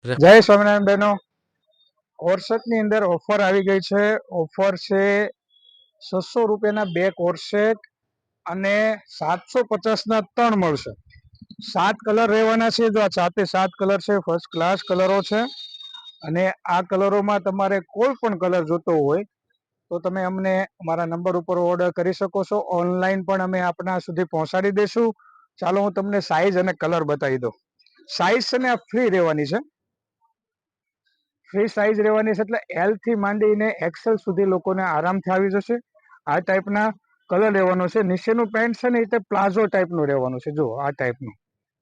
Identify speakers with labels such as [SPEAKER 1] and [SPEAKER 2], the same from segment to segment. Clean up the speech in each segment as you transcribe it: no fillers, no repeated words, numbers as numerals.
[SPEAKER 1] જય સ્વામિનારાયણ બહેનો, કોર્સેટની અંદર ઓફર આવી ગઈ છે. ઓફર છે 600 રૂપિયાના 2 કોર્સેટ અને 750ના 3 મળશે. 7 કલર રહેવાના છે. જો આ 7 કલર છે, ફર્સ્ટ ક્લાસ કલરો છે. અને આ કલરોમાં તમારે કોઈ પણ કલર જોતો હોય તો તમે અમને અમારા નંબર ઉપર ઓર્ડર કરી શકો છો. ઓનલાઈન પણ અમે આપણા સુધી પહોંચાડી દઈશું. ચાલો હું તમને સાઈઝ અને કલર બતાવી દઉં. સાઈઝ છે ને આ ફ્રી રહેવાની છે. ફ્રી સાઈઝ રહેવાની છે, એટલે એલ થી માંડીને એક્સેલ સુધી લોકોને આરામથી આવી જશે. આ ટાઈપના કલર રહેવાનો છે. નીચેનું પેન્ટ છે ને એ પ્લાઝો ટાઈપનું રહેવાનું છે. જો આ ટાઈપનું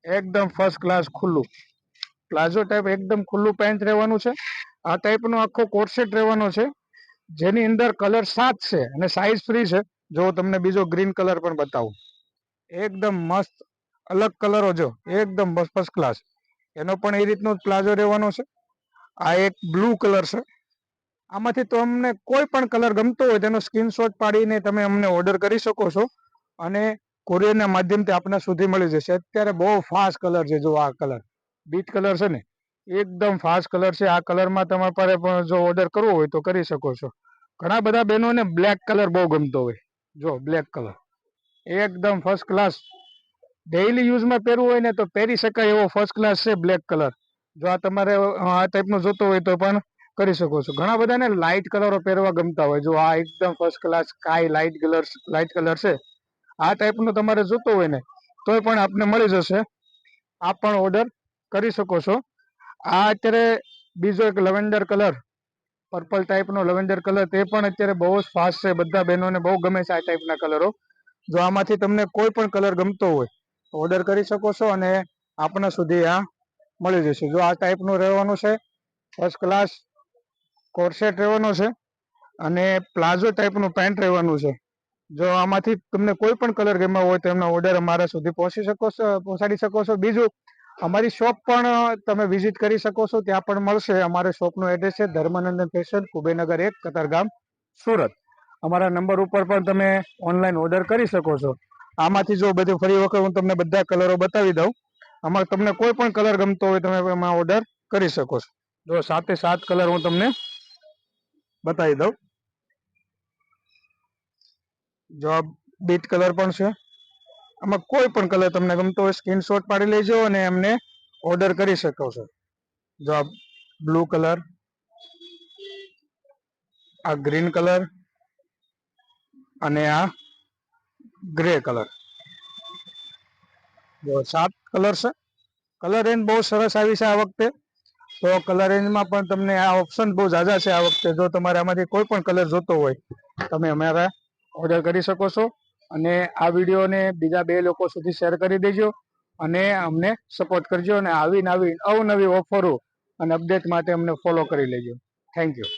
[SPEAKER 1] એકદમ ફર્સ્ટ ક્લાસ ખુલ્લું પ્લાઝો ટાઈપ એકદમ ખુલ્લું પેન્ટ રહેવાનું છે. આ ટાઈપનો આખો કોર્સેટ રહેવાનો છે, જેની અંદર કલર 7 છે અને સાઈઝ ફ્રી છે. જો તમને બીજો ગ્રીન કલર પણ બતાવું, એકદમ મસ્ત અલગ કલરો, જો એકદમ ફર્સ્ટ ક્લાસ. એનો પણ એ રીતનો પ્લાઝો રહેવાનો છે. આ એક બ્લુ કલર છે. આમાંથી તો અમને કોઈ પણ કલર ગમતો હોય તેનો સ્ક્રીનશોટ પાડીને તમે અમને ઓર્ડર કરી શકો છો અને કોરિયરના માધ્યમથી આપણા સુધી મળી જશે. અત્યારે બહુ ફાસ્ટ કલર છે. જો આ કલર બીટ કલર છે ને, એકદમ ફાસ્ટ કલર છે. આ કલરમાં તમારે પણ જો ઓર્ડર કરવો હોય તો કરી શકો છો. ઘણા બધા બહેનોને બ્લેક કલર બહુ ગમતો હોય. જો બ્લેક કલર એકદમ ફર્સ્ટ ક્લાસ, ડેઇલી યુઝમાં પહેરવું હોય ને તો પહેરી શકાય એવો ફર્સ્ટ ક્લાસ છે બ્લેક કલર. જો આ તમારે આ ટાઈપનો જોતો હોય તો પણ કરી શકો છો. ઘણા બધાને લાઇટ કલરો પહેરવા ગમતા હોય. જો આ એકદમ first class sky light colour છે. આ ટાઈપનો તમારે જોતો હોય ને તોય પણ આપને મળી જશે. આપ પણ ઓર્ડર કરી શકો છો. આ અત્યારે બીજો એક લવેન્ડર કલર, પર્પલ ટાઈપનો લવેન્ડર કલર, તે પણ અત્યારે બહુ જ ફાસ્ટ છે. બધા બહેનોને બહુ ગમે છે આ ટાઈપના કલરો. જો આમાંથી તમને કોઈ પણ કલર ગમતો હોય ઓર્ડર કરી શકો છો અને આપણા સુધી આ મળી જશે. જો આ ટાઈપનું રહેવાનું છે, ફર્સ્ટ ક્લાસ કોર્સેટ રહેવાનો છે અને પ્લાઝો ટાઈપનું પેન્ટ રહેવાનું છે. જો આમાંથી તમને કોઈ પણ કલર ગમ્યા હોય તો એમનો ઓર્ડર અમારા સુધી પહોંચાડી શકો છો. બીજું, અમારી શોપ પણ તમે વિઝિટ કરી શકો છો. ત્યાં પણ મળશે. અમારે શોપનું એડ્રેસ છે ધર્માનંદન ફેશન, કુબેરનગર 1, કતારગામ, સુરત. અમારા નંબર ઉપર પણ તમે ઓનલાઈન ઓર્ડર કરી શકો છો. આમાંથી જો બધું ફરી વખત હું તમને બધા કલરો બતાવી દઉં. આમાં તમને કોઈ પણ કલર ગમતો હોય તમે એમાં ઓર્ડર કરી શકો છો. જો 7 કલર હું તમને બતાવી દઉં. જો આ બીટ કલર પણ છે. આમાં કોઈ પણ કલર તમને ગમતો હોય સ્ક્રીનશોટ પાડી લેજો અને એમને ઓર્ડર કરી શકો છો. જો આ બ્લુ કલર, આ ગ્રીન કલર અને આ ગ્રે કલર. જો 7 કલર છે. કલર રેન્જ બહુ સરસ આવી છે આ વખતે. તો કલર રેન્જમાં પણ તમને આ ઓપ્શન બહુ ઝાઝા છે આ વખતે. જો તમારે આમાંથી કોઈ પણ કલર જોતો હોય તમે અમારા ઓર્ડર કરી શકો છો. અને આ વિડીયોને બીજા 2 લોકો સુધી શેર કરી દેજો અને અમને સપોર્ટ કરજો. અને આવી અવનવી ઓફરો અને અપડેટ માટે અમને ફોલો કરી લેજો. Thank you.